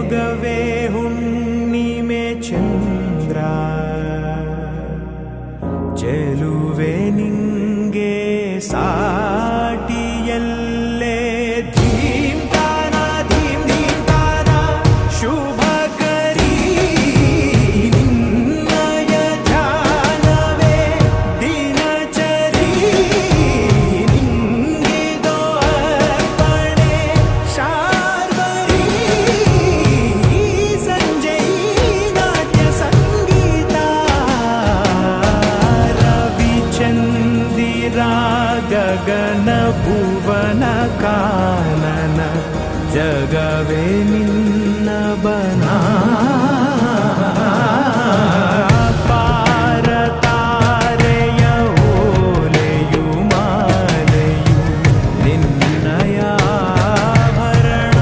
ಮೊಗವೇ ಹುಣ್ಣಿಮೆ ಚಂದ್ರ ಚೆಲುವೆ ನಿಂಗೆ ಸಾಟಿಯಲ್ಲೇ ಧೀಮ್ತಾನ ಧೀಮ್ ಧೀಮ್ತಾನ ಶುಭ ಕರೀ ನಿನ್ನಯ ಧ್ಯಾನವೇ ದಿನಚರಿ ನಿಂಗಿದೋ ಅರ್ಪಣೆ ಶಾರ್ವರಿ ಸಂಜೆ ನಾಟ್ಯ ಸಂಗೀತ ರವಿಚಂದಿರ ಗಗನ ಭುವನ ಕಾನನ ಜಗವೇ ನಿನ್ನ ಬನಾ ಪಾರ ತಾರೆಯ ಓಲೆಯು ಮಾಲೆಯು ನಿನ್ನಯ ಆಭರಣ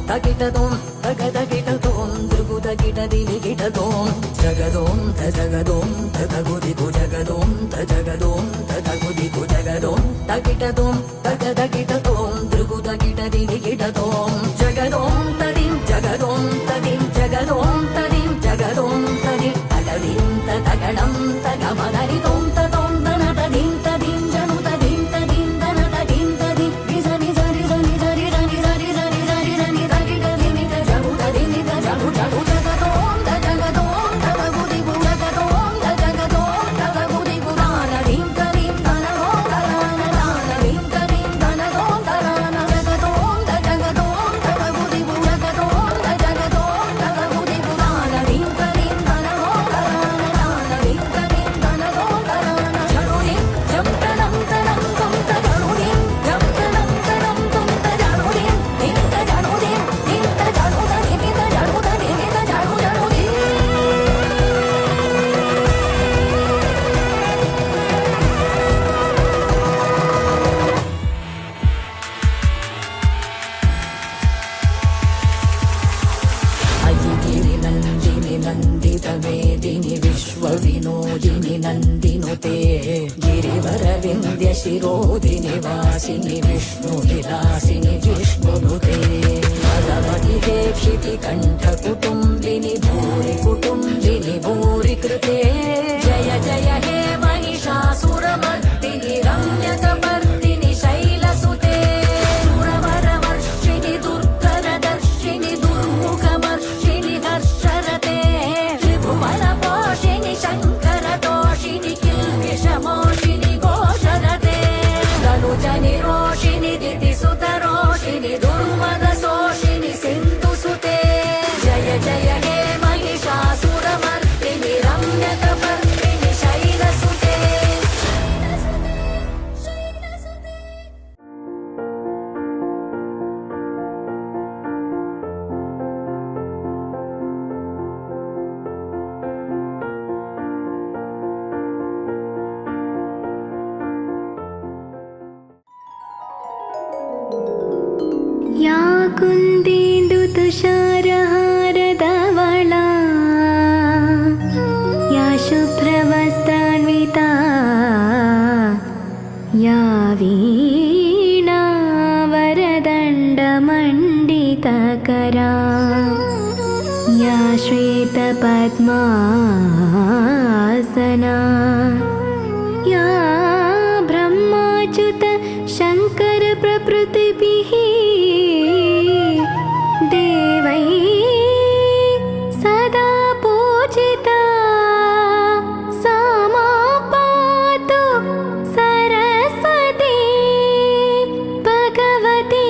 ತಗಿಟದೋಂ ತಗದಗಿಟದೋಂ ದುರ್ಗುದಗಿಟದಿಲಿ ಗಿಟದೋಂ ಜಗದೋಂ ತಜಗದೋಂ ತಗಗುದಿಗು ಜಗದೋಂ ತಜಗದೋಂ ತಗಗುದಿಗು ಜಗದೋಂ ತಗಿಟದೋಂ ತಗದಗಿಟದೋಂ ದುರ್ಗುದಗಿಟದಿಲಿ ಗಿಟದೋಂ ಜಗದೋಂ ತದಿಂ ಜಗದೋಂ ತದಿಂ ಜಗದೋಂ ತದಿಂ ಜಗದೋಂ ತದಿ ತಗದಿಂ ತಗಣಂ ತಗಮದರಿದೋಂ ತದೋಂ ದನ ತದಿಂ ತದಿಂ ಜನು ತದಿಂ ತದಿಂ ದನ ತದಿಂ ತದಿ ನಿಜನಿ ಜರಿ ಜನಿ ಜರಿ ಜನಿ ಜರಿ ಜನಿ ಜರಿ ಜನಿ ತಗಿಟ ದಿನಿ ಜಗು ತದಿನಿ ಜಗು ಜಗು ಜಗದೋಂ ತಗದೋಂ ತಗಗುದಿಗು ಜಗದೋಂ ತಗದೋಂ ತಗಗುದಿಗು ದಾನ ದಿಂ ತದಿಂ ದನಗೋಂ ದನ ದಾನ ದಿಂ ತದಿಂ ದನಗೋಂ ದನ ಜಗದೋಂ ತಗದೋಂ ತಗಗುದಿಗು ಜಗದೋಂ ತಗದೋಂ ತಗಗುದಿಗು ದಾನ ದಿಂ ತದಿಂ ದನಗೋಂ ದನ ದಾನ ದಿಂ ತದಿಂ ದನಗೋಂ ದನ ಜರುದಿಂ ಜಂತನಂ ತನಂ ತು ತಜರುದಿಂ ಜಂತನಂ ತನಂ ತು ತಜರುದಿಂ ನಿಂತ ಜರುದಿಂ ನಿಂತ ಜರುದನಿ ನಿಂತ ಜರುದನಿ ನಿಂತ ಜರು ಜರುದಿಂ ಅಯಿಗಿರಿ ನಂದಿನಿ ನಂದಿತ ಮೇದಿನಿ ವಿಶ್ವ ವಿನೋದಿನಿ ನಂದಿನುತೆ ಗಿರಿವರ ವಿಂಧ್ಯ ಶಿರೋದಿನಿ ವಾಸಿನಿ ವಿಷ್ಣು ವಿಲಾಸಿನಿ ಜಿಷ್ಣುನುತೆ ಪದಮದಿಹೇ ಕ್ಷಿತಿ ಕಂಠ ಕುಟುಂಬಿನಿ ಭೂರಿ ಕುಟುಂಬಿನಿ ಭೂರಿ ಕೃತೆ ಜಯ ಜಯ ಹೇ ಮಹಿಷಾಸುರಮರ್ದಿನಿ ರಮ್ಯಕಪರ್ದಿನಿ ಶೈಲಸುತೆ ಸುರವರ ವರ್ಷಿಣಿ ದುರ್ಧರ ದರ್ಶಿನಿ ದುರ್ಮುಖಮರ್ಷಿಣಿ ಹರ್ಷರತೆ ತ್ರಿಭುವನ ಪೋಷಿಣಿ ಶಂಕರ ದೋಷಿನಿ ಕಿಲ್ಬಿಷಮೋಷಿನಿ ಘೋಷರತೆ ಧನುಜನಿ ರೋಷಿನಿ ದಿತಿಸುತ ರೋಷಿನಿ ದುರ್ಮದ ಸೋಷಿನಿ ಸಿಂಧು ಸುತೆ ಜಯ ಜಯ ಹೇ ಮಹಿಷಾಸುರಮರ್ದಿನಿ ರಮ್ಯಕಪರ್ದಿನಿ ಶೈಲಸುತೆ या कुन्देन्दु तुषारहारधवला या शुभ्रवस्त्रान्विता या वीणा वरदण्डमण्डितकरा या श्वेतपद्मासना या ब्रह्माच्युत शङ्कर प्रभृतिभिः देवैः सदा पूजिता सा मा पातु सरस्वती भगवती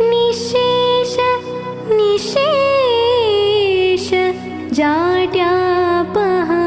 निशेष निशेष जाड्यापहा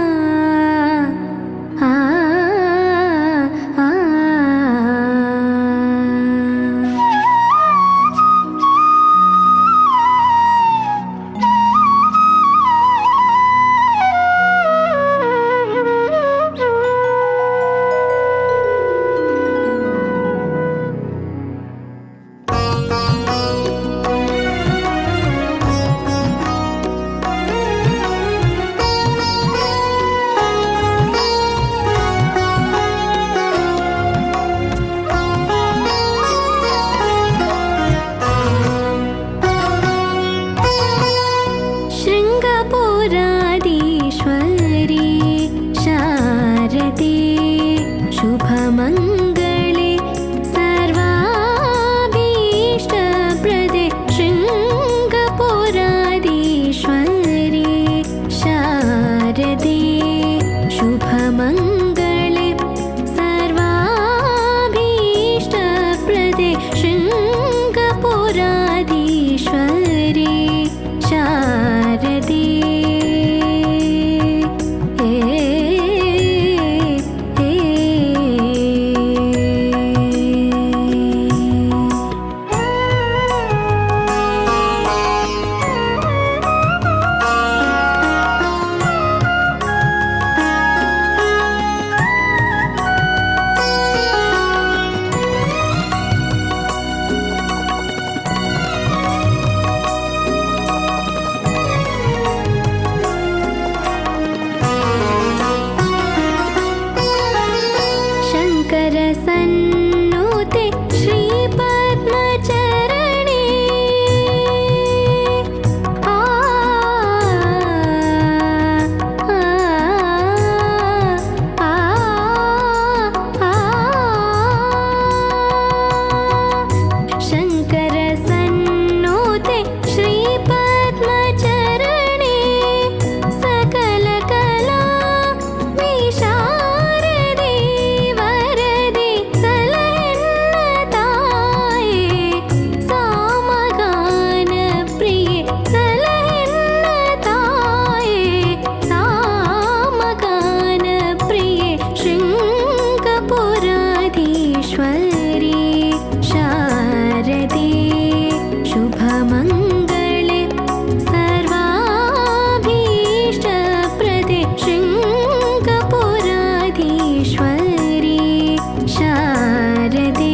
ಶಾರದೆ सन्नुते श्रीपद्मचरणे शङ्कर सन्नुते श्रीपद्मचरणे सकलकला विशारदे वरदे सलहेन्नताये सामगानप्रिये सलहेन्नताये सामगानप्रिये शृङ्गपुराधीश्वरी शारदे शुभमङ्गले सर्वाभीष्टप्रदे शृङ्गपुराधीश्वरी शारदे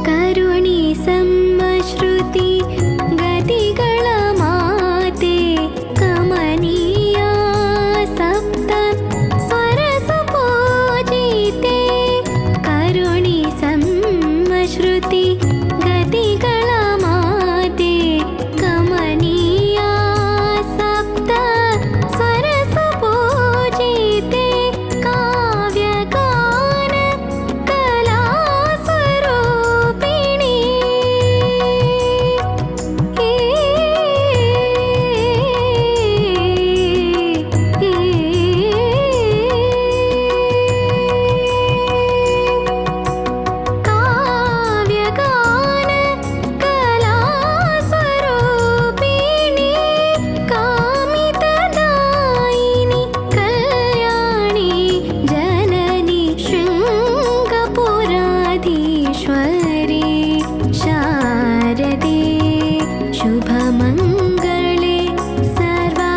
करुणी सम्मश्रुति गतिಗಳ ಮಾತೆ ಕಮನೀಯ ಸಪ್ತ ಸ್ವರಸ ಪೂಜಿತೆ ಕರುಣಿ सम्मश्रुति ಗತಿಗಳ ಮಾತೆ ಕಮನೀಯ ಸಪ್ತ ಸ್ವರಸ ಪೂಜಿತೆ ಕಾವ್ಯಗಾನ ಕಲಾ ಸ್ವರೂಪಿಣಿ ಕಾವ್ಯಗಾನ ಕಲಾ ಸ್ವರೂಪಿಣಿ ಕಾಮಿತದಾಯಿನಿ ಕಲ್ಯಾಣಿ ಜನನಿ ಶೃಂಗಪುರಾಧೀಶ್ವರಿ ಶಾರದೆ ಶುಭಮङ्गले सर्वाभीष्टप्रदे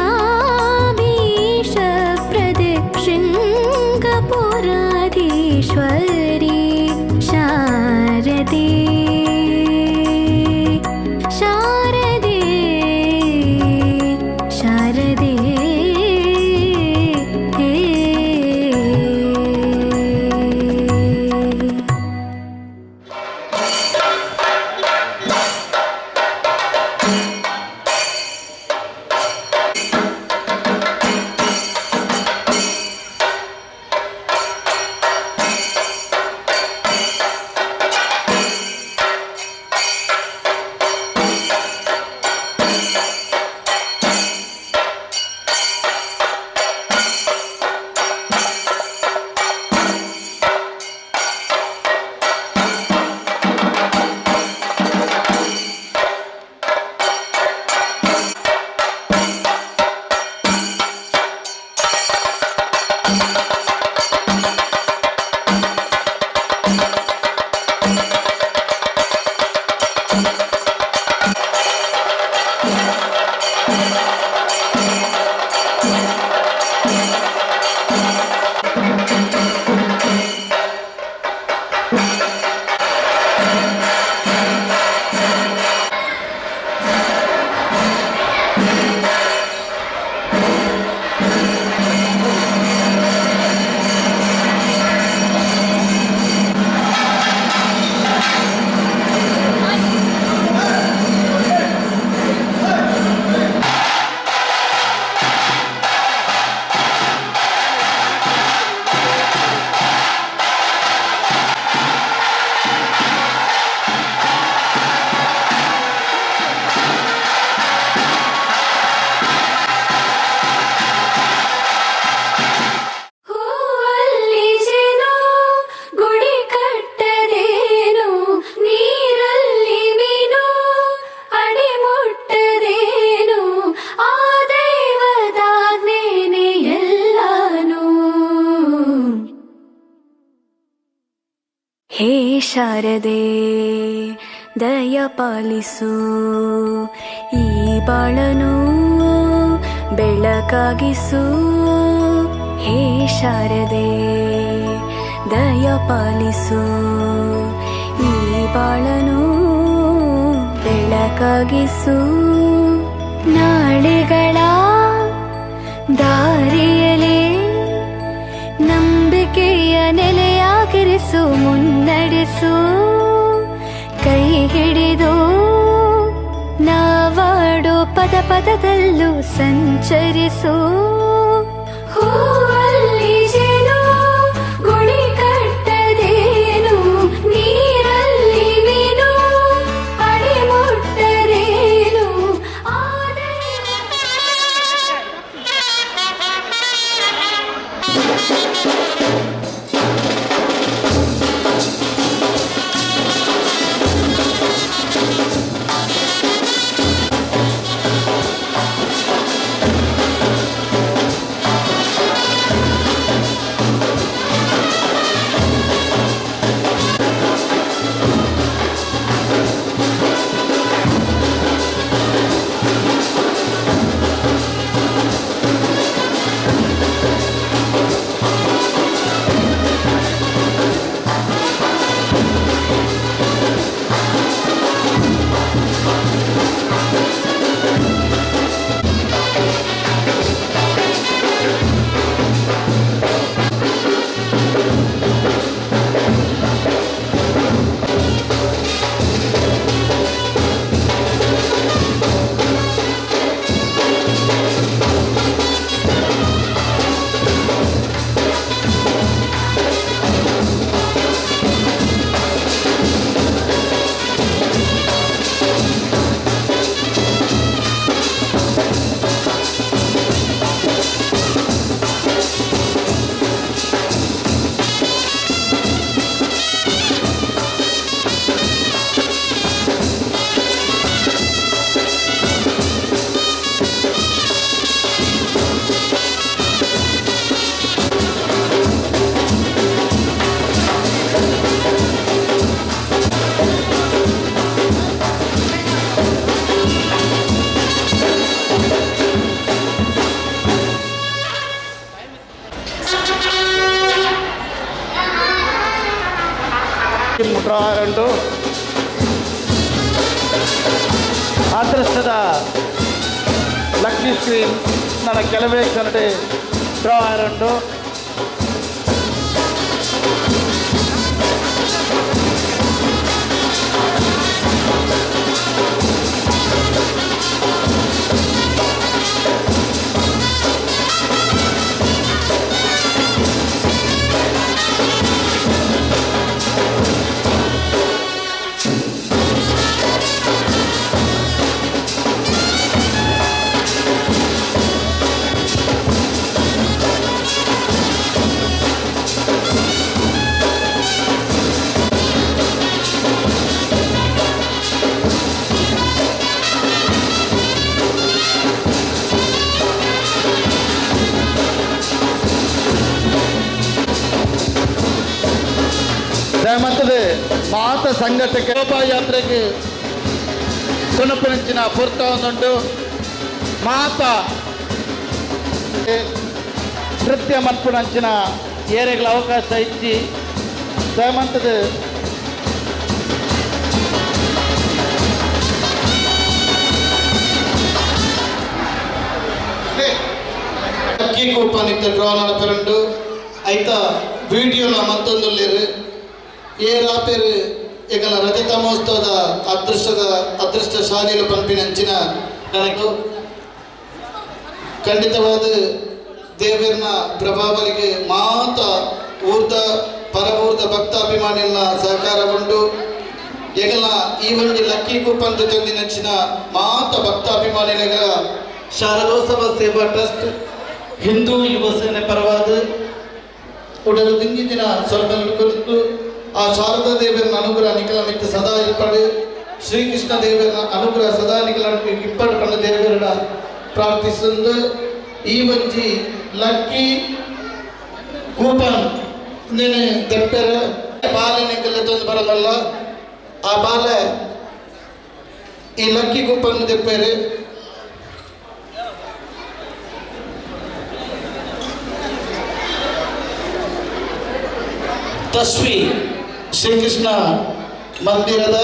शृङ्गपुराधीश्वरी शारदे शारदे शारदे ಹೇ ಶಾರದೆ ದಯ ಪಾಲಿಸು, ಈ ಬಾಳನು ಬೆಳಕಾಗಿಸು. ಹೇ ಶಾರದೆ ದಯ ಪಾಲಿಸು, ಈ ಬಾಳನು ಬೆಳಕಾಗಿಸು. ನಾಳೆಗಳ ದಾರಿಯಲೇ ನಂಬಿಕೆಯ ನೆಲೆಯಾಗಿರಿಸು, ಮುನ್ನಡೆಸು. ಕೈ ಹಿಡಿದು ನಾವಾಡೋ ಪದ ಪದದಲ್ಲೂ ಸಂಚರಿಸು. ಹೂವಲ್ಲಿ ಜೇನು ಗುಳಿ ಕಟ್ಟದೇನು, ನೀರಲ್ಲಿ ಮೀನು ಅಡಿ ಮುಟ್ಟರೇನು. ಮುಟ್ರಾರಂಡು ಅದೃಷ್ಟದ ಲಕ್ಕಿ ಸ್ಕ್ರೀನ್ ನನ್ನ ಕೆಲವೇ ಕನ್ನಡ ಡ್ರಾ ಆರಂಡು మత్తది మాత సంఘటకి శోభాయాత్రకి కొనుపరించిన పూర్తి ఉందంటూ మాత నృత్యం అర్పణించిన ఏరియాల అవకాశం ఇచ్చి దయమంతది అక్కీ కూపానికి డ్రాల పెరండు అయితే వీడియోలో మತ್ತೊಂದು లేరు ఏ రాపేరు ఇకల రజత మహోత్సవದ ಅದೃಷ್ಟಶಾಲಿಗಳು ಪಂಪಿನಂಚಿನ ನನಗೆ ಖಂಡಿತವಾದ ದೇವರನ ಪ್ರಭಾವಲಿಗೆ ಮಾತ ಊರ್ದ ಪರಮೂರ್ದ ಭಕ್ತಾಭಿಮಾನಿಗಳ ಸಹಕಾರಗೊಂಡು ಎಗಲ ಈ ಒಂದು ಲಕ್ಕಿ ಕೂಪನ್ ತಂದಿನಂಚಿನ ಮಾತ ಭಕ್ತಾಭಿಮಾನಿಗಳ ಶಾರದೋತ್ಸವ ಸೇವಾ ಟ್ರಸ್ಟ್ ಹಿಂದೂ ಯುವ ಸೇನೆ ಪರವಾದ ಉಡಲು ದಿನ ಸ್ವಲ್ಪ ಕುರಿತು ಆ ಶಾರದಾ ದೇವರನ ಅನುಗ್ರಹ ನಿಖಲ ಮಿತ್ತು ಸದಾ ಇಪ್ಪಡು ಶ್ರೀಕೃಷ್ಣ ದೇವರನ ಅನುಗ್ರಹ ಸದಾ ನಿಖಲ ಇಪ್ಪಡು ಪಂಡ ದೇವರನ ಪ್ರಾರ್ಥಿಸುವುದು ಈ ಒಂಜಿ ಲಕ್ಕಿ ಕೂಪನ್ ನೆನೆ ತೆಪ್ಪೆರ ಬಾಲೆನೆಗೆಲ್ಲದೊಂದು ಬರಲ್ಲ ಆ ಬಾಲೆ ಈ ಲಕ್ಕಿ ಗುಪ್ಪನ್ನು ತೆಪ್ಪೇರು ತಸ್ವಿ ಶ್ರೀಕೃಷ್ಣ ಮಂದಿರದ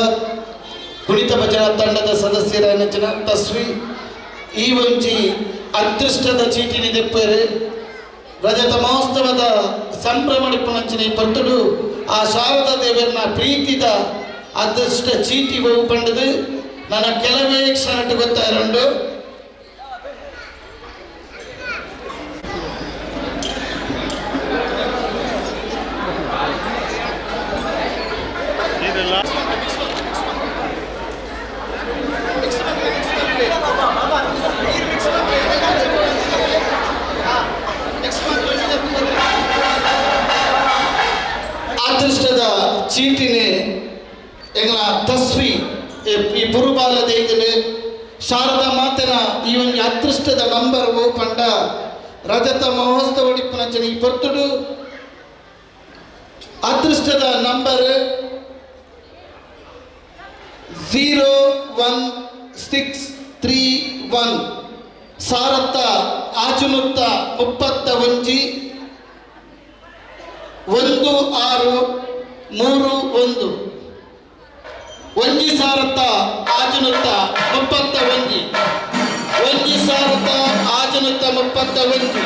ಕುಣಿತ ಭಜನಾ ತಂಡದ ಸದಸ್ಯರ ನೆಚ್ಚಿನ ತಸ್ವಿ ಈ ಒಂಜಿ ಅದೃಷ್ಟದ ಚೀಟಿನಿ ತೆಪ್ಪೇರು ರಜತ ಮಹೋತ್ಸವದ ಸಂಭ್ರಮಡಿಪ್ಪುನಂಚಿನ ಈ ಪರ್ತುಡು ಆ ಶಾರದಾ ದೇವರನ್ನ ಪ್ರೀತಿದ ಅದೃಷ್ಟ ಚೀಟಿ ಬಹು ಪಂಡದು ನನ್ನ ಕೆಲವೇ ಕ್ಷಣಟ್ಟು ಗೊತ್ತಾಯಿರಂಡು ಅದೃಷ್ಟದ ಚೀಟಿನೇ ಎಂಗ್ಲ ತಸ್ವಿ ಈ ಬುರುಬಾಲದ ಇದನ್ನು ಶಾರದಾ ಮಾತೆನ ಈ ಒಂದು ಅದೃಷ್ಟದ ನಂಬರ್ ಓ ಪಂಡ ರಜತ ಮಹೋತ್ಸವ ಡಿಪ್ಪನಂಚಿನ ಈ ಪೊರ್ತುಡು ಅದೃಷ್ಟದ ನಂಬರ್ 01631 ಸಾರತ್ತ ಆಚುನುತ್ತ 31 1631 ಒಂಜಿ ಸಾರತ್ತ ಆಜನುತ್ತ 31 ಒಂಜಿ ಸಾರತ್ತ ಆಜನುತ್ತ 31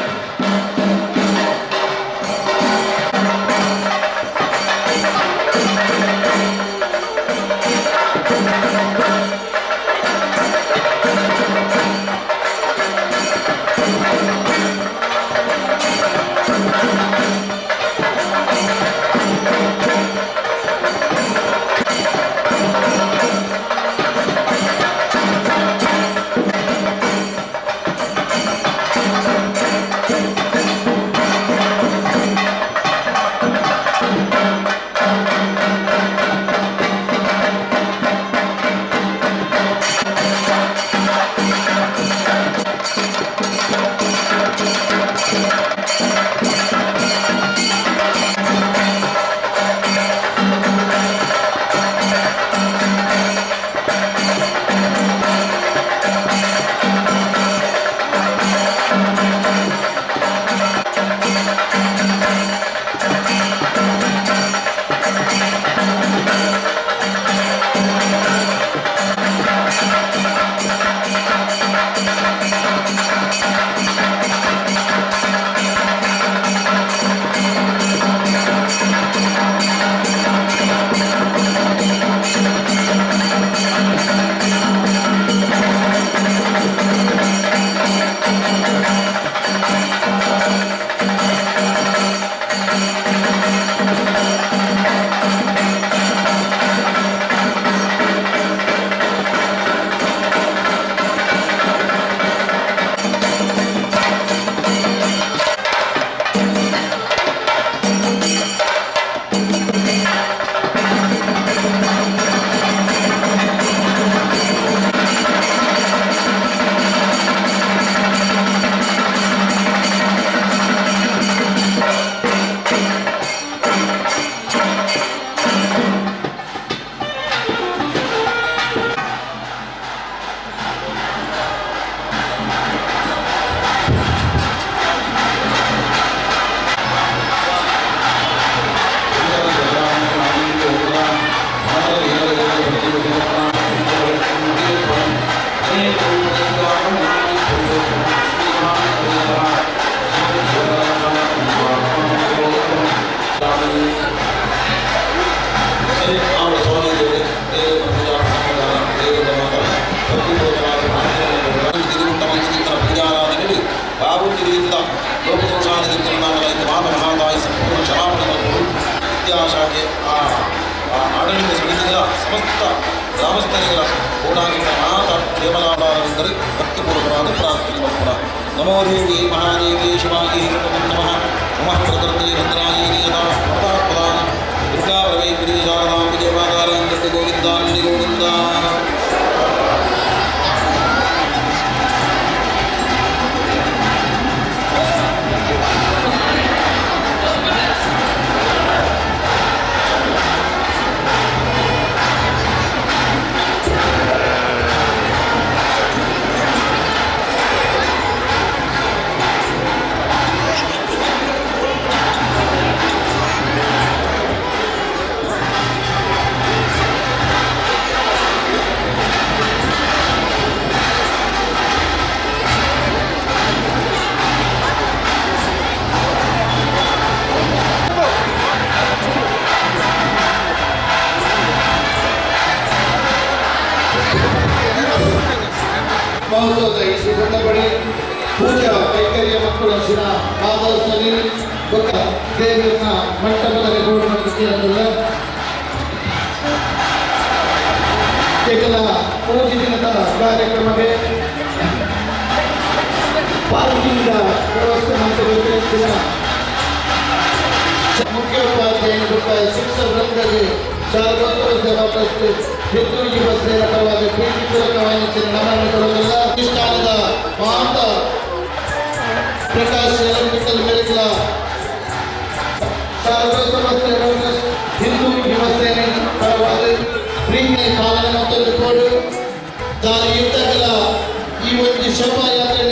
ವಿದ್ಯಾಶಾಖೆ ಆಡಳಿತ ಸಮಿತಿಗಳ ಸಮಸ್ತ ಗ್ರಾಮಸ್ಥರಿಗಳ ಕೂಡಾಗಿರುವ ಮಾತ ಕ್ಷೇಮಲಾಭಾರವೆಂದರೆ ಭಕ್ತಿಪೂರ್ವಕವಾದ ಪ್ರಾರ್ಥನೆ ಮಾಡೋಣ. ನಮೋ ದೇವಿ ಮಹಾದೇವಿ ಶಿವಾಯಿ ನಮಃ ನಮಃ ಪ್ರಕೃತಿ ಭದ್ರಾಯಿ ನಿಯತಾ ಪ್ರದಾನ ದುರ್ಗಾ ಪ್ರವೇಶ್ವರಿ ಶಾರದಾ ವಿಜಯವಾದಾರಂತ ಗೋವಿಂದ ಗೋವಿಂದ. ಮಹೋತ್ಸವದ ಈ ಸುಗಂಧ ಬಳಿ ಪೂಜಾ ಕೈಕರ್ಯ ಮಕ್ಕಳು ಶಿನ ಪಾದಸಲಿ ಗೊತ್ತ ದೇವರನ್ನ ಮಂಟಪದಲ್ಲಿ ಗೌರವಿಸಿರಲಿಲ್ಲ. ಕೇವಲ ಪೂಜೆ ದಿನದ ಕಾರ್ಯಕ್ರಮಕ್ಕೆ ಪಾರ್ಕಿಂಗ್ ವ್ಯವಸ್ಥೆ ಮಾಡಿರುವುದರಿಂದ ಮುಖ್ಯೋಪಾಧ್ಯಾಯ ಶಿಕ್ಷಕ ವೃಂದದಲ್ಲಿ ಶಾರದೋತ್ಸವ ಸೇವಾ ಟ್ರಸ್ಟ್ ಹಿಂದೂ ಯುವ ಸೇನಾ ಪರವಾಗಿ ಪ್ರೀತಿಪೂರ್ವಕವಾಗಿ ನಮನಗೊಳ್ಳುವುದಿಲ್ಲ. ಅನುಷ್ಠಾನದ ಮಹಾಂತ ಪ್ರಕಾಶ್ ಎಲೆಕ್ಟ್ರಿಕಲ್ ಮೆಡಿಕಲ್ ಶಾರದೋತ್ಸವ ಸೇವಾ ಟ್ರಸ್ಟ್ ಹಿಂದೂ ಯುವ ಸೇನೆ ಪರವಾಗಿ ಪ್ರೀತಿ ಪಾಲನೆ ಮತ್ತು ಕೋಡು ತಾನು ಯುದ್ಧಗಳ ಈ ಒಂದು ಶೋಭಾಯಾತ್ರೆ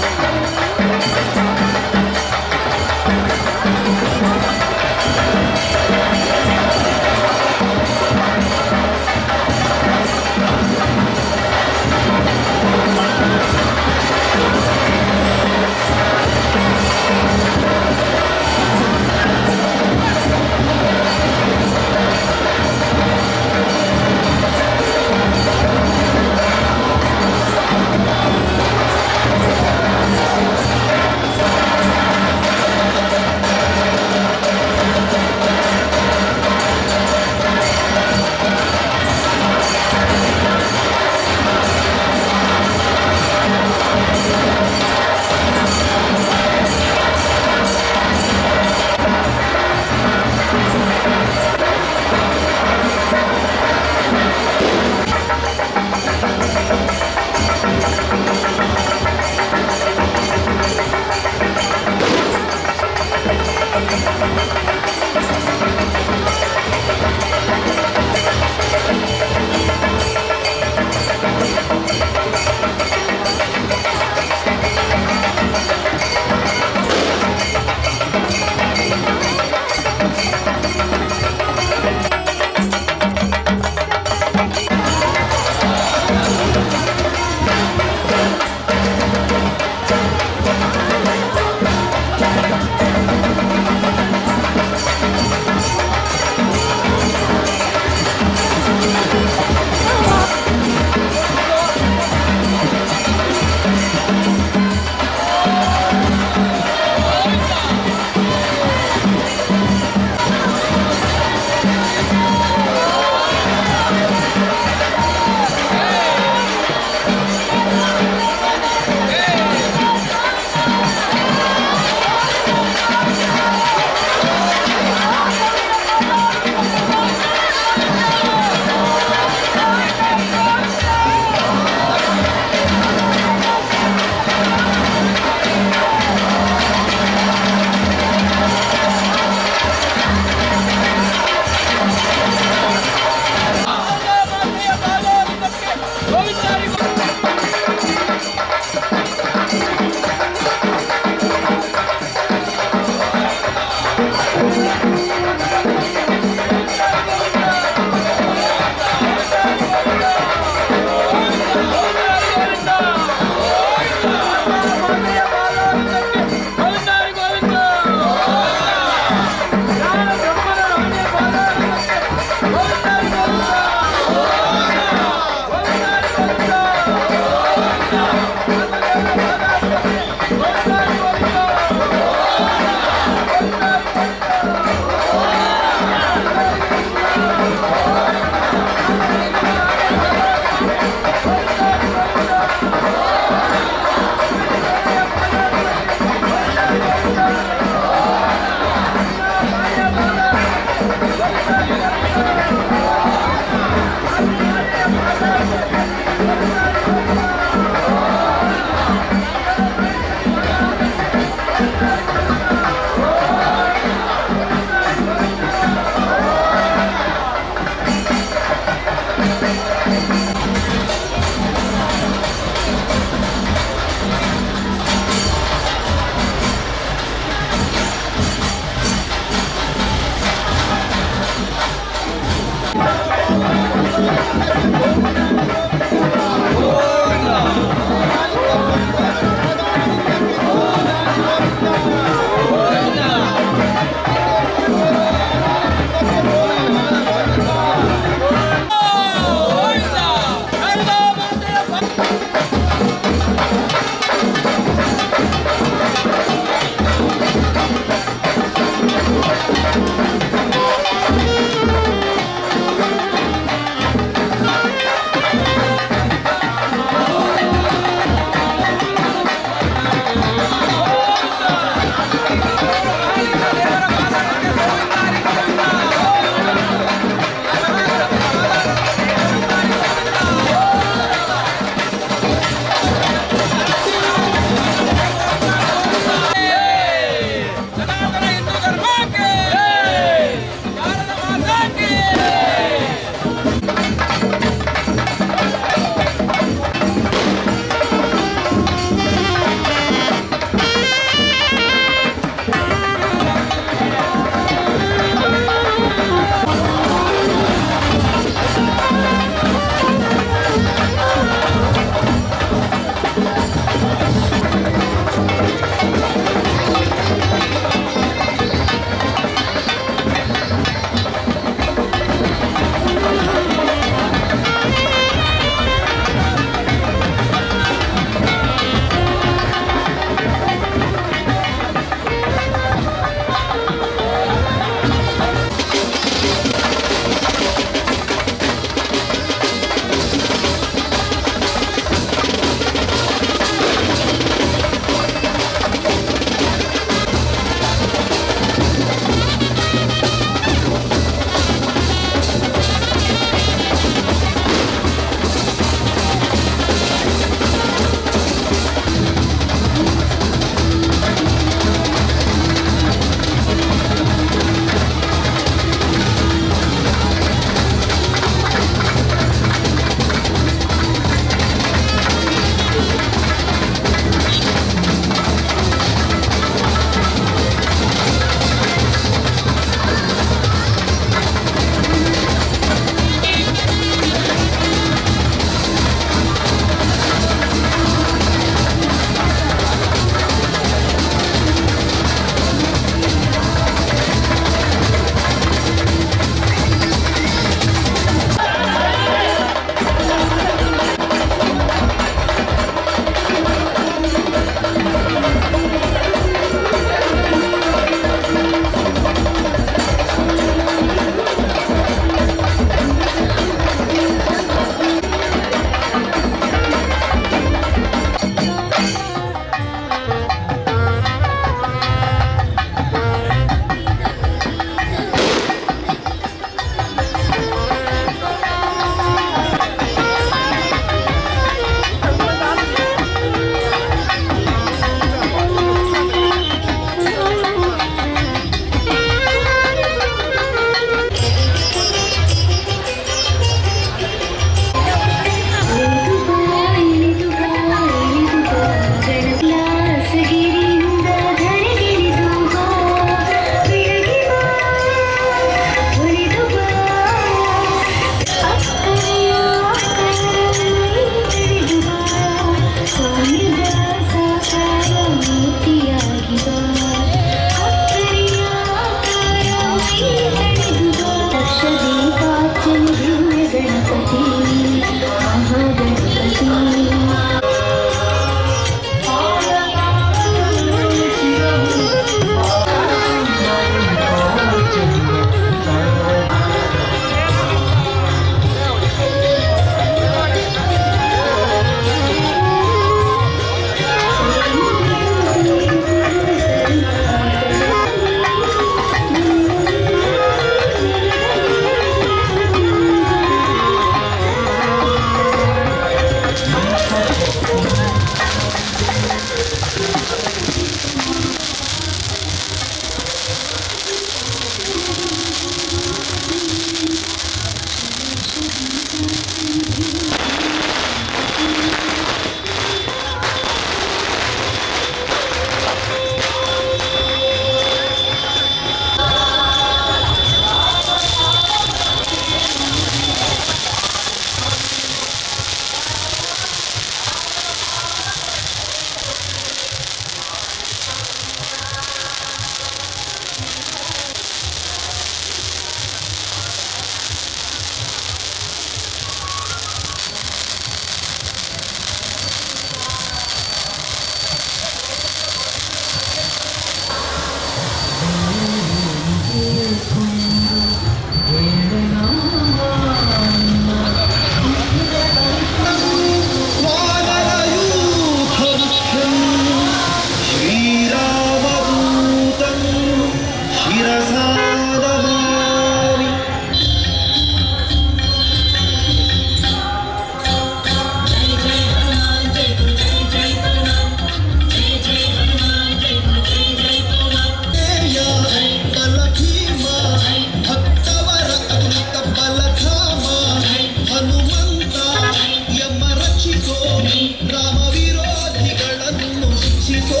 ರಾಮ ವಿರೋಧಿಗಳನ್ನು ಶಿಕ್ಷಿಸೋ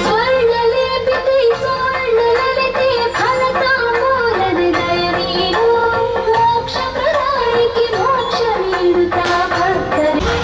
ಸ್ವರ್ಣಲೇಪಿತೆ ಸ್ವರ್ಣಲಲಿತೆ ಫಲತಾಂಬೂಲದ ದಯ ನೀಡು ಮೋಕ್ಷ ಪ್ರದಾಯಕಿ ಮೋಕ್ಷ ನೀಡುತ್ತಾ ಭಕ್ತರಿಗೆ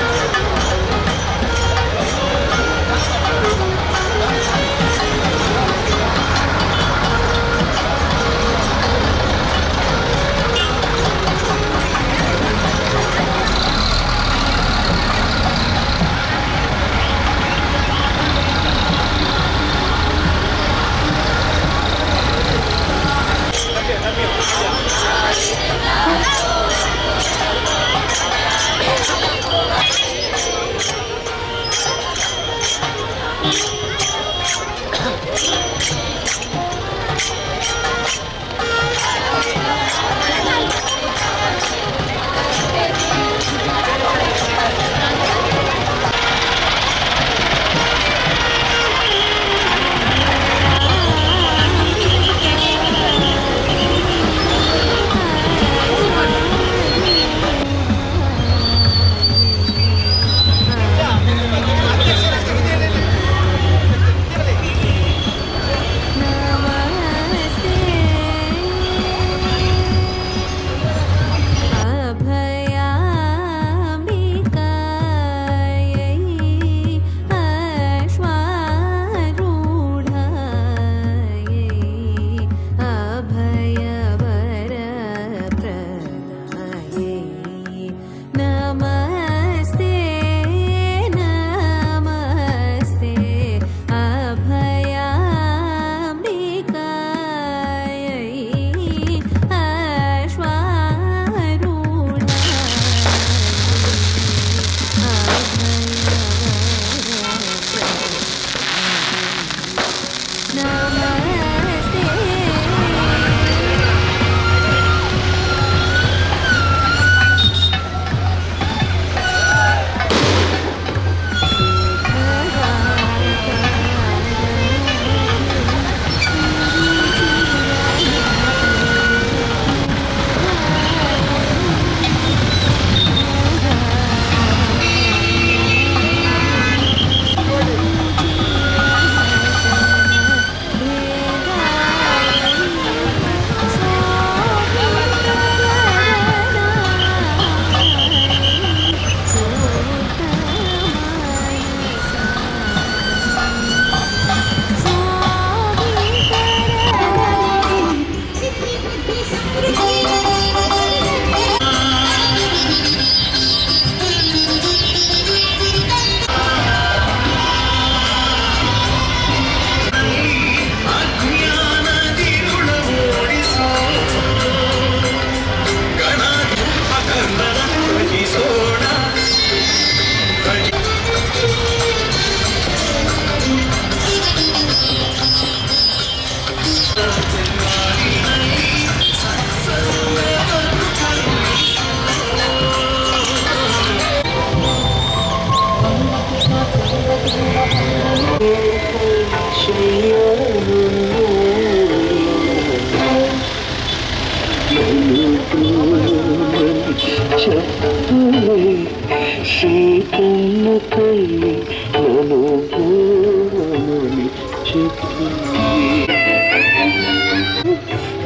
ಶ್ರೀಕನ್ನ ಕೈಲಿ ಮನೋಭೂಮಿ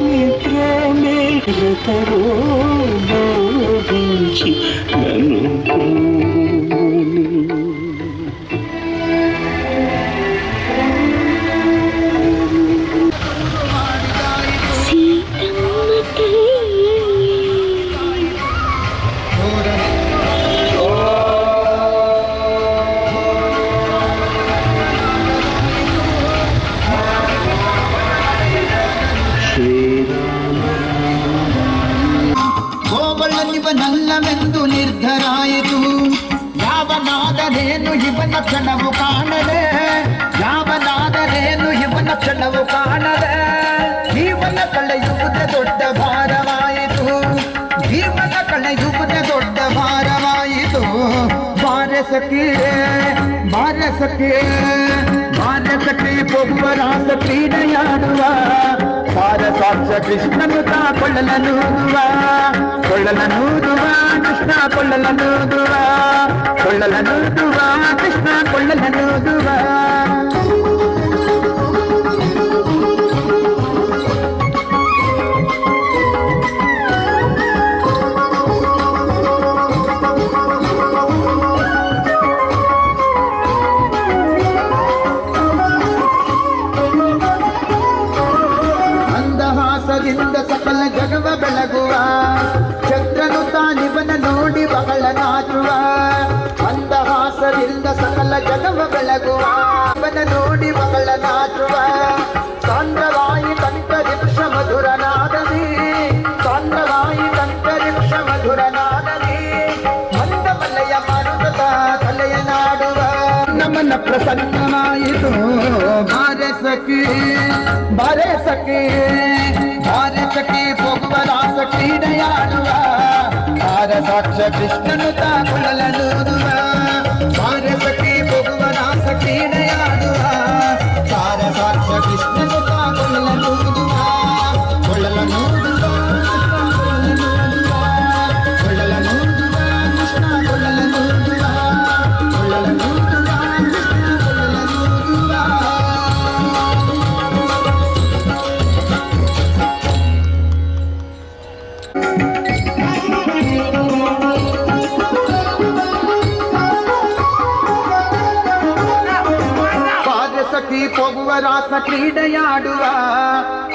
ನಿದ್ರ ಮೇಘತರೋ ಬೋಧಿಂಚಿ ನನು ಸೀತ ಇವನಲ್ಲವೆಂದು ನಿರ್ಧರಾಯಿತು. ಯಾವನಾದರೇನು ಇವನ ಕ್ಷಣವು ಕಾಣದೆ, ಯಾವನಾದರೇನು ಇವನ ಕ್ಷಣವು ಕಾಣದೆ, ಜೀವನ ಕಳೆಯುವುದೇ ದೊಡ್ಡ ಭಾರವಾಯಿತು, ಜೀವನ ಕಳೆಯುವುದೇ ದೊಡ್ಡ ಭಾರವಾಯಿತು. ಬಾರಸಕ್ಕೆ ಬಾರಸಕ್ಕೆ ಬಾರಸಕ್ಕೆ ಹೋಗುವ ರಾಸ ಕ್ರೀಡೆಯಾಡುವ ಸಾರಸಾಕ್ಷ ಕೃಷ್ಣನು ತಾ ಕೊಳ್ಳಲನೂದುವ ಕೊಳ್ಳಲನೂದುವ ಕೃಷ್ಣ ಕೊಳ್ಳಲನೂದುವ ಕೊಳ್ಳಲನೂದುವ ಕೃಷ್ಣ ಕೊಳ್ಳಲನೂದುವ. ಸಕಲ ಜಗವ ಬೆಳಗುವ ಚಂದ್ರನು ತಾನಿವನ ನೋಡಿ ಬಹಳ ನಾಚುವ. ಮಂದಹಾಸದಿಂದ ಸಕಲ ಜಗವ ಬೆಳಗುವ ಇವನ ನೋಡಿ ಬಹಳ ನಾಚುವ. ಸಾಂದ್ರವಾಯಿ ಕಂಠರಿಕ್ಷ ಮಧುರನಾದದಿ, ಸಾಂದ್ರವಾಯಿ ಕಂಠರಿಕ್ಷ ಮಧುರನಾದದಿ, ಮಂದಮಲಯ ಮರುಗದ ತಲೆಯ ನಾಡುವ. ನಮನ ಪ್ರಸನ್ನವಾಯಿತು ಬಾರಸಕ್ಕೆ ಬಾರಸಕ್ಕೆ ಬಾರಸಕ್ಕೆ ಹೋಗುವ ರಾಸ ಕ್ರೀಡೆಯಾಡುವ ಸಾರಸಾಕ್ಷ ಕೃಷ್ಣನು ತಾ ಕೊಳ್ಳಲನೂದುವ. ಬಾರಸಕ್ಕೆ ಹೋಗುವ ರಾಸ ಕ್ರೀಡೆಯಾಡುವ ಸಾರಸಾಕ್ಷ ಕೃಷ್ಣನು ತಾ ಕೊಳ್ಳಲನೂದುವ ಕೊಳ್ಳಲನೂದುವ ಕೊಳ್ಳಲನೂದುವ ಕೃಷ್ಣ ಕೊಳ್ಳಲನೂದುವ ಕೊಳ್ಳಲನೂದುವ ಕೃಷ್ಣ ಕೊಳ್ಳಲನೂದುವ. ಬಾರಸಕ್ಕೆ ಹೋಗುವ ರಾಸ ಕ್ರೀಡೆಯಾಡುವ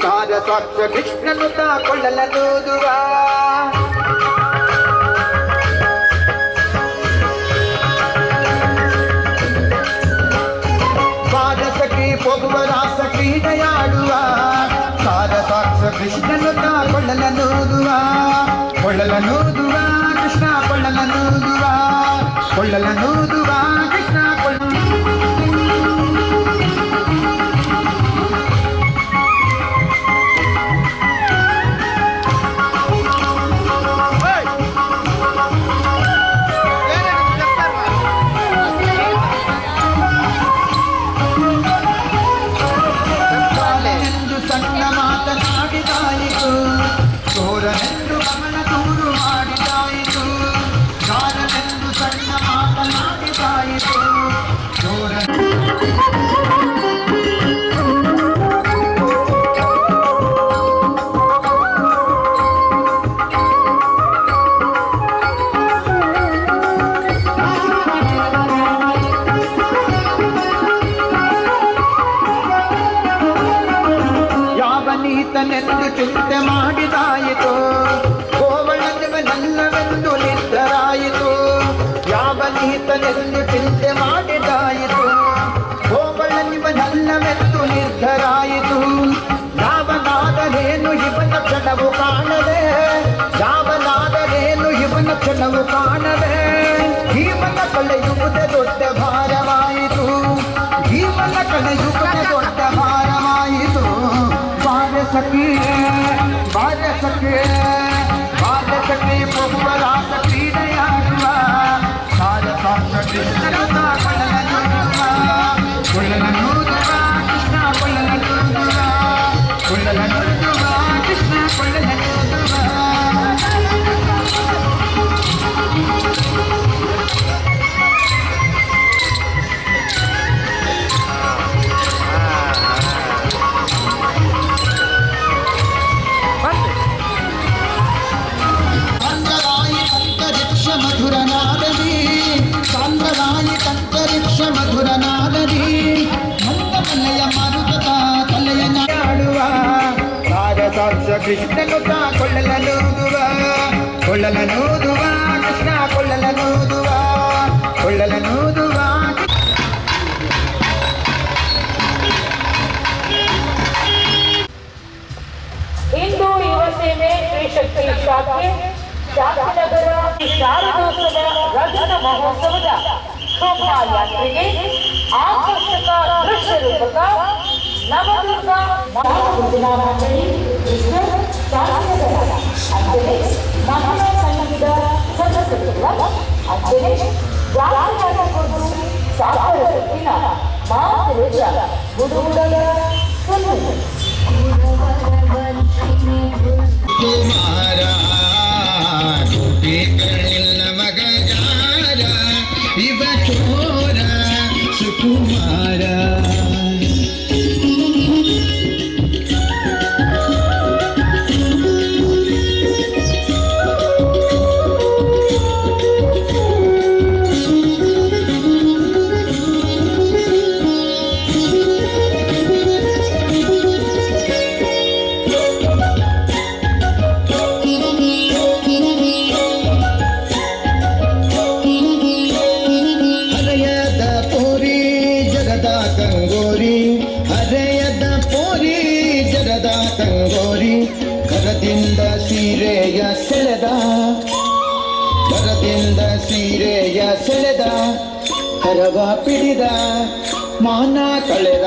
ಸಾರಸಾಕ್ಷ ಕೃಷ್ಣನು ತಾ ಕೊಳ್ಳಲನೂದುವ. ಬಾರಸಕ್ಕೆ ಹೋಗುವ ರಾಸ ಕ್ರೀಡೆಯಾಡುವ ಸಾರಸಾಕ್ಷ ಕೃಷ್ಣನು ತಾ ಕೊಳ್ಳಲನೂದುವ ಕೊಳ್ಳಲನೂದುವ ಕೃಷ್ಣ ಕೊಳ್ಳಲನೂದುವ ಕೊಳ್ಳಲನೂದುವ ಕೃಷ್ಣ ಕೊಳ್ಳ. ಸಣ್ಣ ಮಾತನಾಡಿದಾಯಿತು, ಚೋರನೆಂದು ಗಮನ ದೂರು ಮಾಡಿದಾಯಿತು. ಚಾರನೆಂದು ಸಣ್ಣ ಮಾತನಾಡಿದಾಯಿತು, ಚೋರ. ಯಾವನೀತನೆಂದು ಚಿಂತೆ ಮಾಡಿದಾಯಿತು, ಕೋವಳನಿವನಲ್ಲವೆಂದು ನಿರ್ಧರಾಯಿತು. ಯಾವನೀತನೆಂದು ಚಿಂತೆ ಮಾಡಿದಾಯಿತು, ಕೋವಳನಿವನಲ್ಲವೆಂದು ನಿರ್ಧರಾಯಿತು. ಯಾವನಾದರೇನು ಇವನ ಕ್ಷಣವು ಕಾಣದೆ, ಯಾವನಾದರೇನು ಇವನ ಕ್ಷಣವು ಕಾಣದೆ, ಜೀವನ ಕಳೆಯುವುದೇ ದೊಡ್ಡ ಭಾರವಾಯಿತು, ಜೀವನ ಕಳೆಯುವುದೇ ದೊಡ್ಡ ಭಾರವಾಯಿತು. ಬಾರಸಕ್ಕೆ ಬಾರಸಕ್ಕೆ ಬಾರಸಕ್ಕೆ ಹೋಗುವ ರಾಸ ಕ್ರೀಡೆಯಾಡುವ ಸಾರಸಾಕ್ಷ ಕೃಷ್ಣನು ತಾ ಕೊಳ್ಳಲನೂದುವ ಕೊಳ್ಳಲನೂದುವ ಕೃಷ್ಣ ಕೊಳ್ಳಲನೂದುವ ಕೊಳ್ಳಲನೂದುವ ಕೃಷ್ಣ ಕೊಳ್ಳಲನೂದುವ. ಮಧುರನಾದದಿ, ಸಾಂದ್ರವಾಯಿ ಕಂಠರಿಕ್ಷ ಮಧುರನಾದದಿ, ಮಂದಮಲಯ ಮರುಗದ ತಲೆಯ ನಾಡುವ ಸಾರಸಾಕ್ಷ ಕೃಷ್ಣನು ತಾ ಕೊಳ್ಳಲನೂದುವ ಕೊಳ್ಳಲನೂದುವ ಕೃಷ್ಣ ಕೊಳ್ಳಲನೂದುವ ಕೊಳ್ಳಲನೂದುವ. ಹಿಂದೂ ಯುವ ಸೇನೆ ಶ್ರೀ ಶಕ್ತಿ ಶಾಖೆ ಶಾಂತಿನಗರ ಶಾರದೋತ್ಸವ ರಜತ ಮಹೋತ್ಸವದ ಶೋಭಾಯಾತ್ರೆಗೆ ಆಕರ್ಷಕ ದೃಶ್ಯ ರೂಪಕ ನವದುರ್ಗ ಭಜನಾ ಮಂಡಳಿ ಕೃಷ್ಣ ಶಾಂತಿನಗರ ಅಂತೆಯೇ ಮಹಿಳಾ ಸಂಘದ ಸದಸ್ಯರುಗಳ ಅಂತೆಯೇ ಗ್ರಾಮೀಣ ಸಾಗರ ಸುತ್ತಿನ ಮಾತೃಜ ಗುಡುಗುಡಲ ಕುಮಾರ ಗೋಪಿಕರ್ಣಿಲ್ಲ ಮಗ ಜಾರ ಇವ ಚೋರ ಸುಕುಮಾರ ಹರೆಯದ ಪೋರಿ ಜಗದ ಕಂಗೋರಿ ಕರದಿಂದ ಸೀರೆಯ ಸೆಳೆದ ಕರದಿಂದ ಸೀರೆಯ ಸೆಳೆದ ಕರವ ಪಿಡಿದ ಮಾನ ಕಳೆದ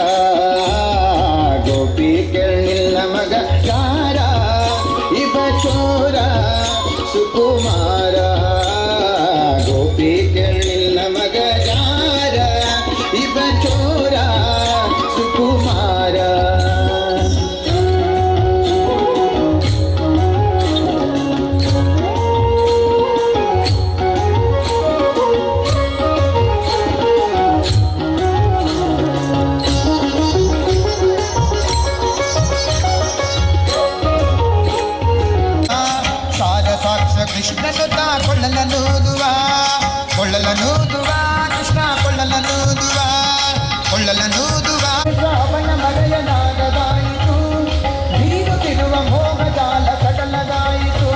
ಗೋಪಿ ಕೇಳಿಲ್ಲ ಮಗ ಯಾರ ಇವ ಚೋರ ಸುಕುಮಾರ ಗೋಪಿ ಕೇಳಿಲ್ಲ ಮಗ ಯಾರ ಇವ ಚೋರ ಸುಕುಮಾರ ಕೃಷ್ಣನು ಕೊಳ್ಳಲನೂದುವ ಕೃಷ್ಣ ಕೊಳ್ಳಲನೂದುವ ಅವನ ಮರೆಯಲಾಗದಾಯಿತು ಬೀರುತ್ತಿರುವ ಮೋಹಜಾಲ ಸಡಲದಾಯಿತು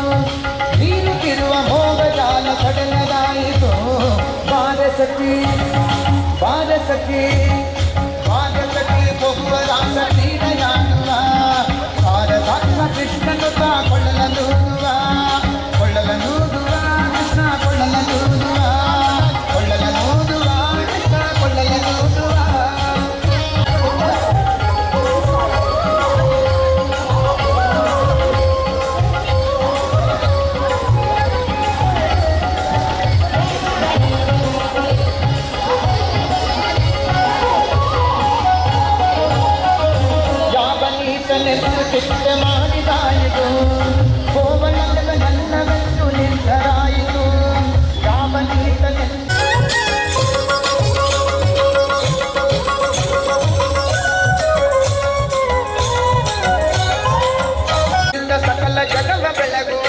ಬೀರುತ್ತಿರುವ ಮೋಹಜಾಲ ಸಡಲದಾಯಿತು ಬಾರಸಖಿ ಬಾರಸಖಿ ಬಾರಸಖಿ ಹೋಗುವ ರಾಸ ಕ್ರೀಡೆಯಾಡುವ ಭಾರತಾತ್ಮ ಕೃಷ್ಣನು ಕೊಳ್ಳಲನೂದುವ ಕೃಷ್ಣ ಕೊಳ್ಳಲನೂದುವ ಕೃಷ್ಣ ಕೊಳ್ಳಲನೂದುವ ಯಾವನೀತನೆಂದು ಚಿತ್ತ ಮಾಡಿದಾಯಿತು ಕೋವಳದ ನನ್ನವೆಂದು ನಿರ್ಧರಾಯಿತು ಯಾವನೀತನೆಂದು ಸಕಲ ಜಗವ ಬೆಳಗುವ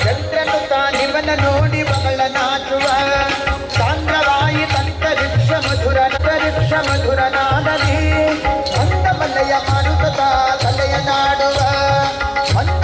ಚಂದ್ರನು ತಾನಿವನ ನೋಡಿ ಮಗಳ ನಾಚುವ ಸಾಂದ್ರವಾಯಿ ತಂತರಿಕ್ಷ ಮಧುರ ನಾದಲಿ ಮಂದ ಮಲೆಯ ಮಾರುತ ತಲೆಯ ನಾಡುವ ಮಂದ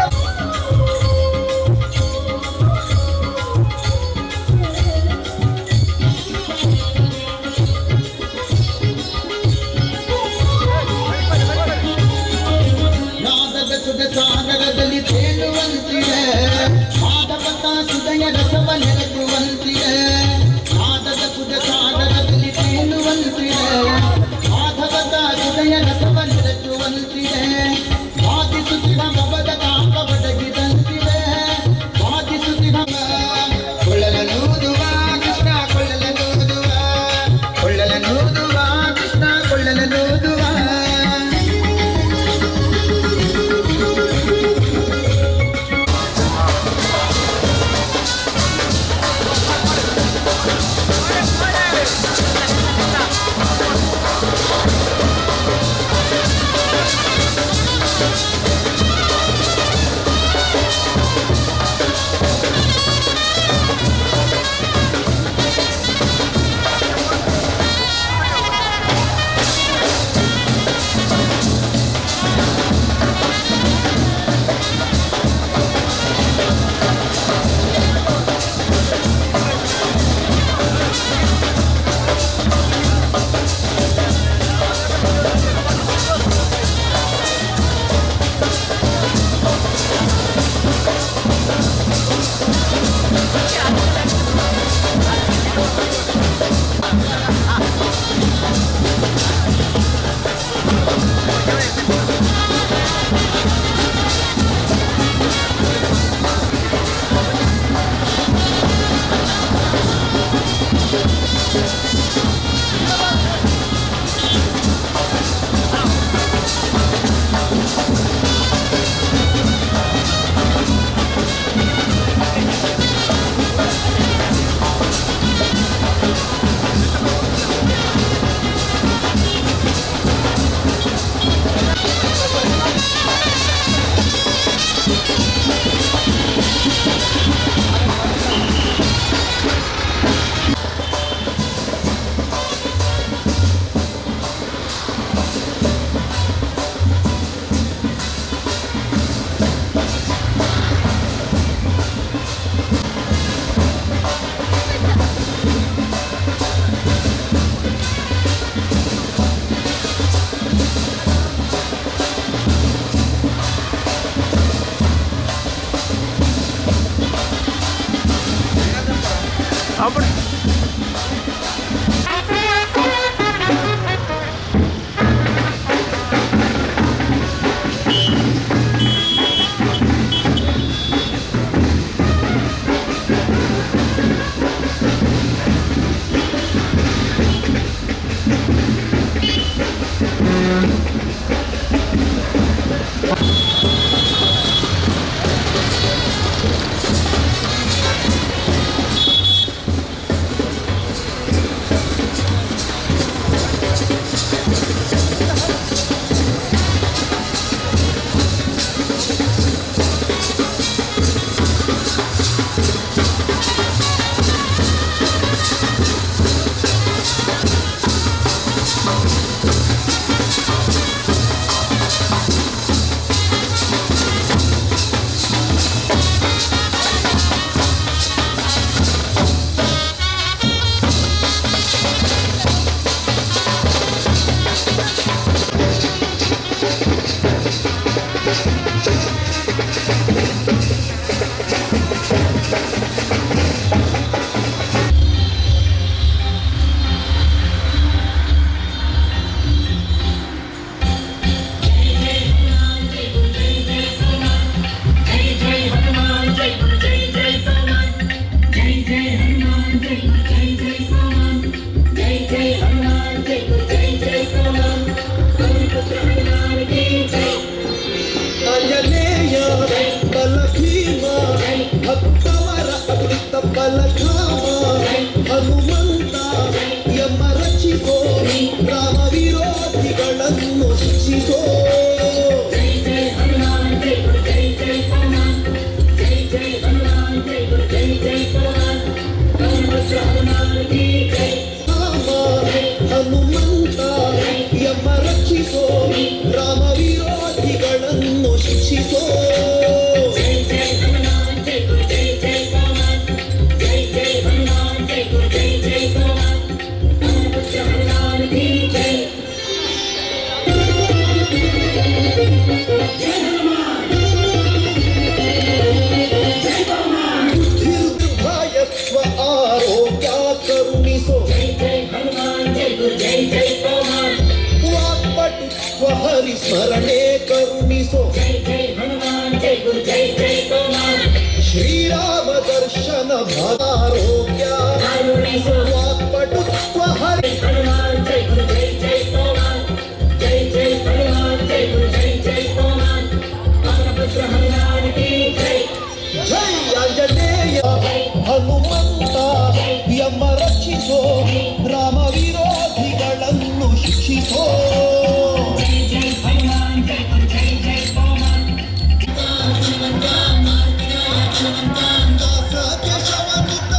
ಬಲಧಾಮ ಹನುಮಂತ ಎಂಬ ರಚಿಸೋ ರಾಮ ವಿರೋಧಿಗಳನ್ನು ಶಿಕ್ಷಿಸೋ ಹನುಮಂತ ಎಂಬ ರಕ್ಷಿಸೋ ರಾಮ ವಿರೋಧಿಗಳನ್ನು ಶಿಕ್ಷಿಸೋ ದೀರ್ಘಾಯತ್ವ ಆರೋಗ್ಯ ಕರುಣಿಸೋ ವಾಕ್ಪಟುತ್ವ ಹರಿಸ್ಮರಣೆ ಕರುಣಿಸೋ ಶ್ರೀರಾಮ ದರ್ಶನ ಭಾರೋಗ್ಯ ವಾಕ್ಪಟುತ್ವ ಹರಿ ಜೈ ಆಂಜನೇಯ ಹನುಮಂತ ಎಂಬ ರಕ್ಷಿಸೋ ರಾಮ ವಿರೋಧಿಗಳನ್ನು ಶಿಕ್ಷಿಸೋ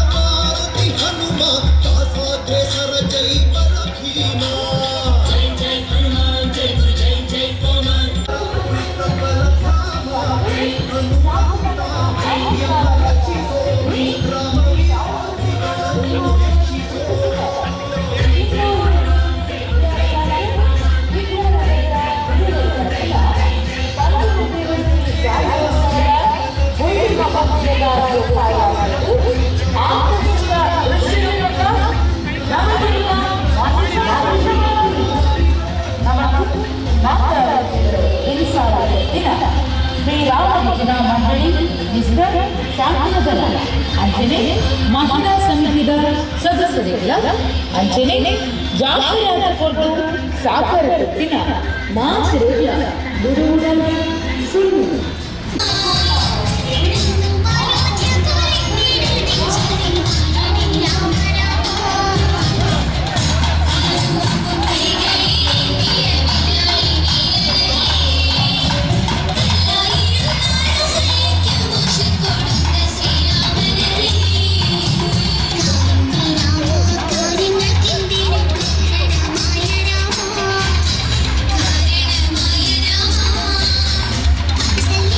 ಮಾರುತಿ ಹನುಮ ದಾಸಾಗ್ರೇಸರ ಜೈ ಬಲಭೀಮ ಶ್ರೀರಾಮ ಭಜನಾ ಮಂಡಳಿ ಮಿಸ್ಟರ್ ಶಾಂತಿನಗರ ಅಂಚನೆ ಮಹಿಳಾ ಸಂಘದ ಸದಸ್ಯರಿಗಳ ಅಂಚನೆ ಜಾಹೀರಾತು ಕೊಟ್ಟು ಸಾಕಾರ ದಿನ ಮಾಸಿರುವ ದುಡುವುದಲ್ಲ ಸುಳ್ಳು Thank you.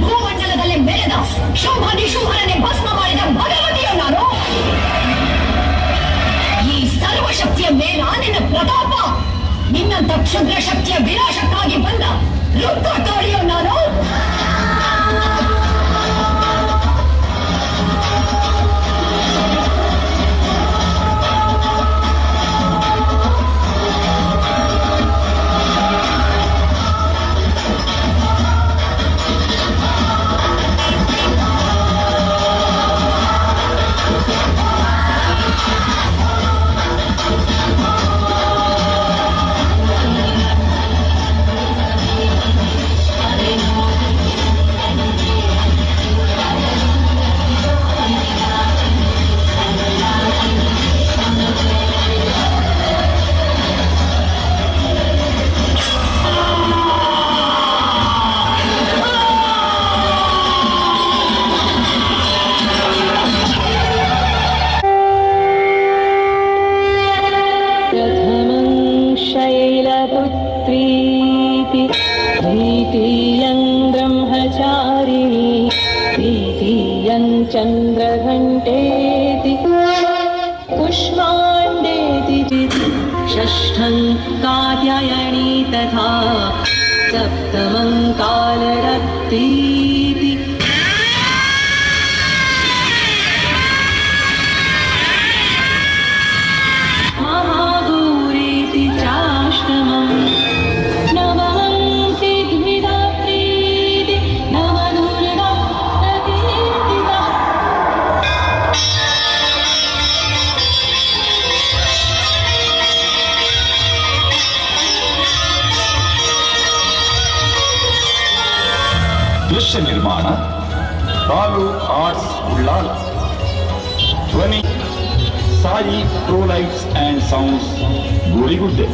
ಭೂಮಂಡಲದಲ್ಲಿ ಮೆರೆದ ಶುಂಭ ನಿಶುಂಭರನೆ ಭಸ್ಮ ಮಾಡಿದ ಭಗವತಿಯು ನಾನು. ಈ ಸರ್ವಶಕ್ತಿಯ ಮೇಲಾನಿನ ಪ್ರತಾಪ, ನಿನ್ನಂತ ಕ್ಷುದ್ರ ಶಕ್ತಿಯ ವಿನಾಶಕ್ಕಾಗಿ ಬಂದ ರುದ್ರಕಾಳಿಯು ನಾನು. शैलपुत्रीति द्वितीयं ब्रह्मचारिणी तृतीयं चन्द्रघण्टेति पुष्माण्डेति षष्ठं कात्यायनी तथा सप्तमं कालरत्रीति महागौरीति चाष्टमम् नवमं सिद्धिदात्रीति नवदुर्गा प्रकीर्तिता ದೃಶ್ಯ ನಿರ್ಮಾಣ ಬಾಲು ಆರ್ಟ್ಸ್ ಉಳ್ಳಾಲ. ಧ್ವನಿ Sai pro lights and sounds Goligudde.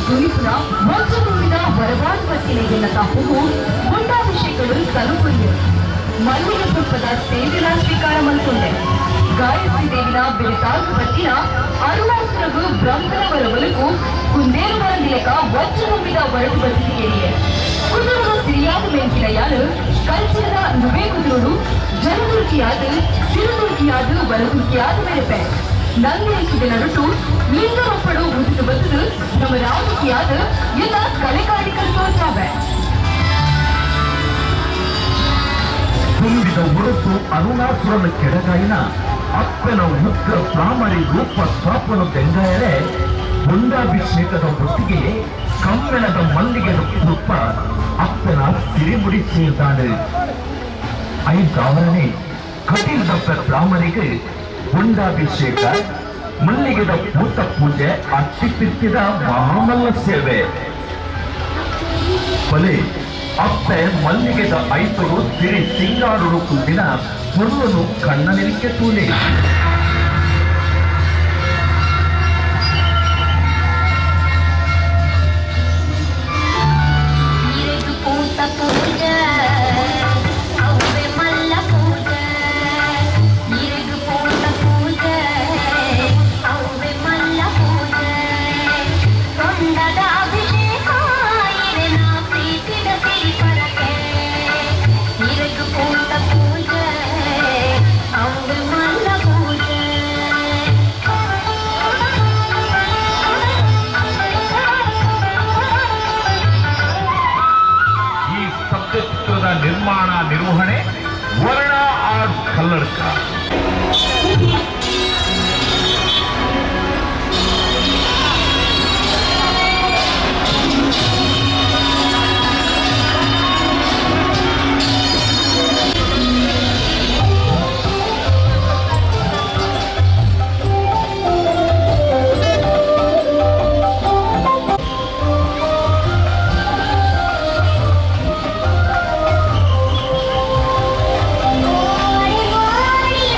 ತುಳಿಪುರ ಮೊಚ್ಚ ತುಂಬಿದ ವರವಾಡುವತ್ತಿನೆಗೆಲ್ಲದ ಹೂವು ಗುಂಡಾಭಿಷೇಕಗಳು ತಲುಪುರಿಯ ಮಲ್ಲಿಗೆ ಪುಷ್ಪದ ಸೇವೆನ ಸ್ವೀಕಾರ ಮಲ್ಕೊಂಡೆ ಗಾಯತ್ರಿ ದೇವಿನ ಬೆಳಕಾಗುವತ್ತಿನ ಅರುಣಾಸುರಗು ಬ್ರಹ್ಮನವರ ಒಲಗು ಕುಂದೇರು ಬರಂದಿಲಕ ಒಚ್ಚ ತುಂಬಿದ ಹೊರಟು ಬತ್ತಿಗೆಯೇ ಕುದುರು ಸಿರಿಯಾದ ಮೆಂಚಿನ ಯಾರು ಕಲ್ಚಿನ ನುವೆ ಕುದುರು ಜನದುರ್ಕಿಯಾದ ಸಿರುದುರ್ಕಿಯಾದ ಬಲದುರ್ಕಿಯಾದ ಮೆರಪೆ ನಂದಿಸುದ ನಡುಟು ಲಿಂಗರೊಪ್ಪಡು ಉದಿದು ಬಂದು ನಮ್ಮ ರಾಜಕೀಯಾದ ಎಲ್ಲ ಕಲೆಕಾರಿಕರು ತೋರ್ಚಾವೆ ತುಂಬಿದ ಹೊರತು ಅರುಣಾಸುರನ ಕೆಳಗಾಯಿನ ಅಪ್ಪನ ಉಗ್ರ ಪ್ರಾಮರಿ ರೂಪ ಸ್ವಾಪನ ಬೆಂಗಾಯರೆ ಗುಂಡಾಭಿಷೇಕದ ಹೊತ್ತಿಗೆ ಕಮ್ಮೆಣದ ಮಲ್ಲಿಗೆ ರೂಪ ಅಪ್ಪನ ಸಿರಿಮುಡಿ ಸೇರಿದ್ದಾನೆ ಐದಾವರಣೆ ಕಟೀಲದಪ್ಪ ಬ್ರಾಹ್ಮಣಿಗೆ ಗುಂಡಾಭಿಷೇಕ ಮಲ್ಲಿಗೆದ ಭೂತ ಪೂಜೆ ಅಚ್ಚಿಪಿತ್ತಿದ ಮಹಾಮಲ್ಲ ಸೇವೆ ಬಲೆ ಅಪ್ಪೆ ಮಲ್ಲಿಗೆದ ಐತರು ತಿರಿ ಸಿಂಗಾರು ಕುಂದಿನ ಹುಲ್ಲನು ಕಣ್ಣನಿರಿಕೆ ತೂಲೆ ನಿರ್ಮಾಣ ನಿರ್ವಹಣೆ ವರ್ಣ ಆರ್ಟ್ ಕಲ್ಲಡ್ಕ Bye.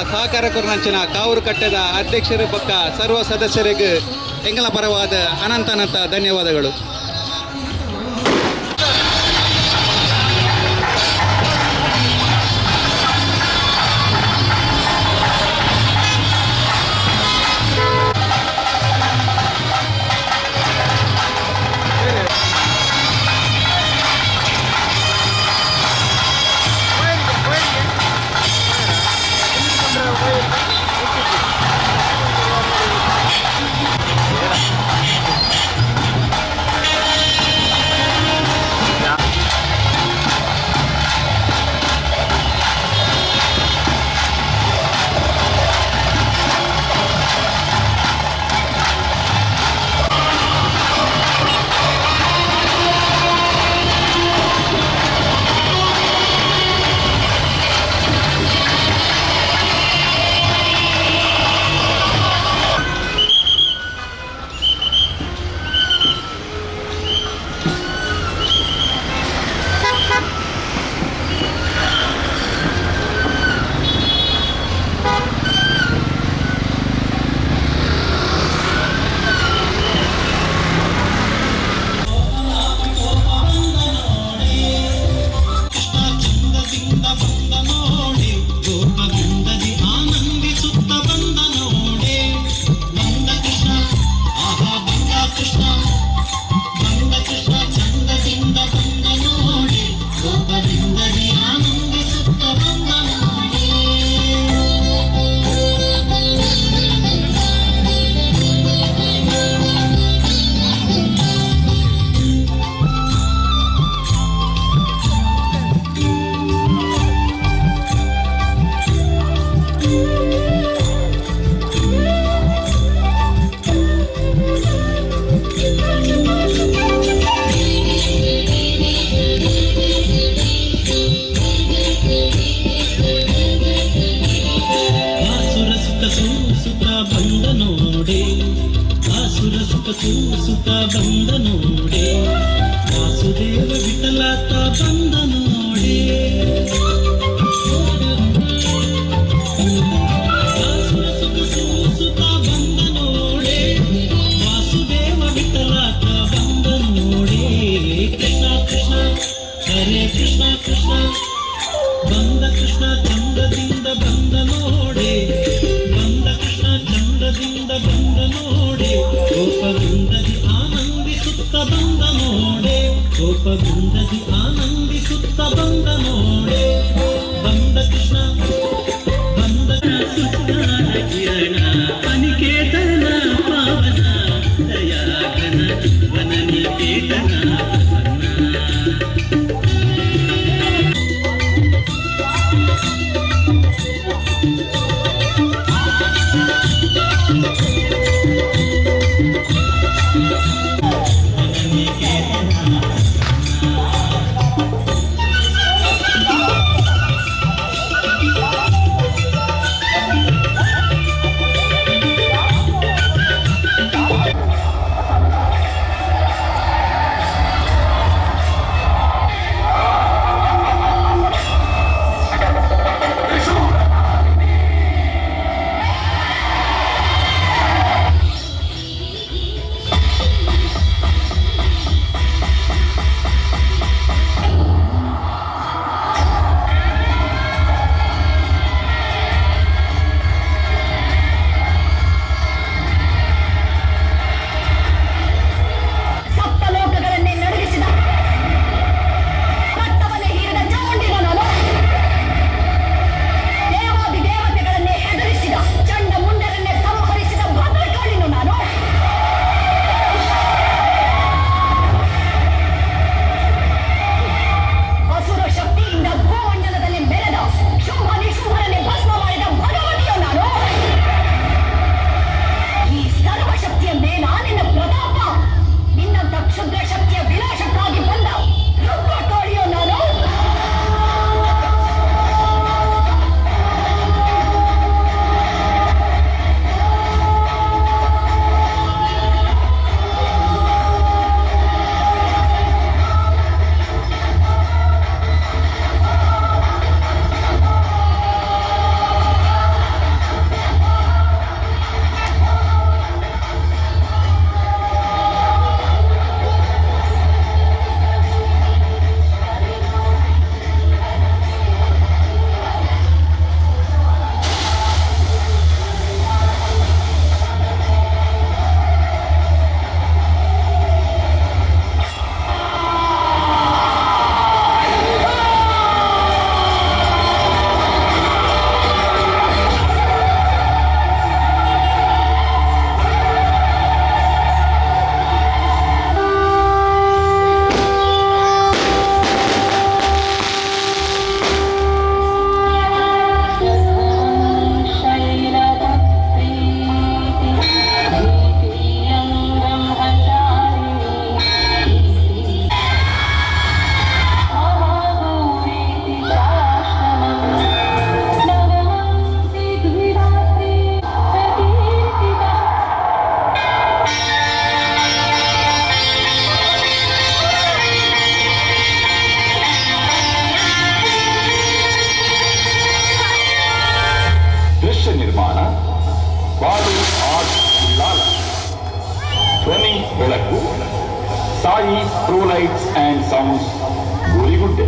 ಸಹಕಾರ ಕೊರನಂಚಿನ ಕಾವೂರು ಕಟ್ಟೆದ ಅಧ್ಯಕ್ಷರ ಪಕ್ಕ ಸರ್ವ ಸದಸ್ಯರಿಗೆ ಎಂಗಳ ಪರವಾದ ಅನಂತ ಧನ್ಯವಾದಗಳು. ಸುತ ಬಂದ ನೋಡೆ ವಾಸುದೇವ ವಿಠಲಾತ ಬಂದ ನೋಡೆ ಸುತ ಬಂದ ನೋಡೆ ವಾಸುದೇವ ವಿಠಲಾತ ಬಂದ ನೋಡೆ ಕೃಷ್ಣ ಕೃಷ್ಣ ಹರೇ ಕೃಷ್ಣ ಕೃಷ್ಣ ಬಂದ ಕೃಷ್ಣ ಚಂದ್ರದಿಂದ ಬಂದ ನೋಡೆ ಬಂದ ಕೃಷ್ಣ ಚಂದ್ರದಿಂದ ಬಂದ ನೋಡೆ ಗೋಪಗುಂದದಿ ಆನಂದಿಸುತ್ತ ಬಂದ ನೋಡೆ ಗೋಪಗುಂದದಿ ಆನಂದಿಸುತ್ತ ಬಂದ ನೋಡೆ ಬಂದ ಕೃಷ್ಣ ಬಂದ ಕಿರಣ ಅನಿಕೇತನ ಪಾವನ ದಯಾಘನ ವನನಿಕೇತನ Sai pro lights and sounds Gorigudde.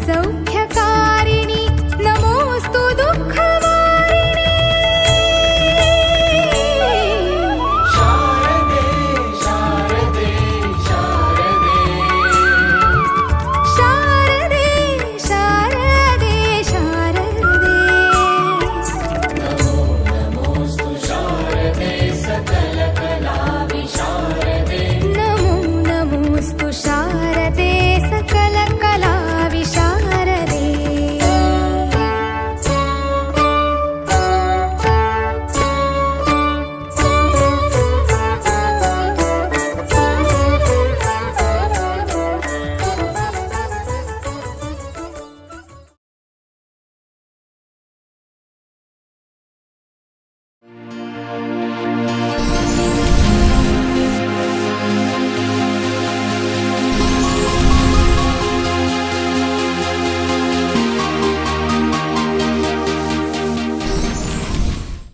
ಸೌ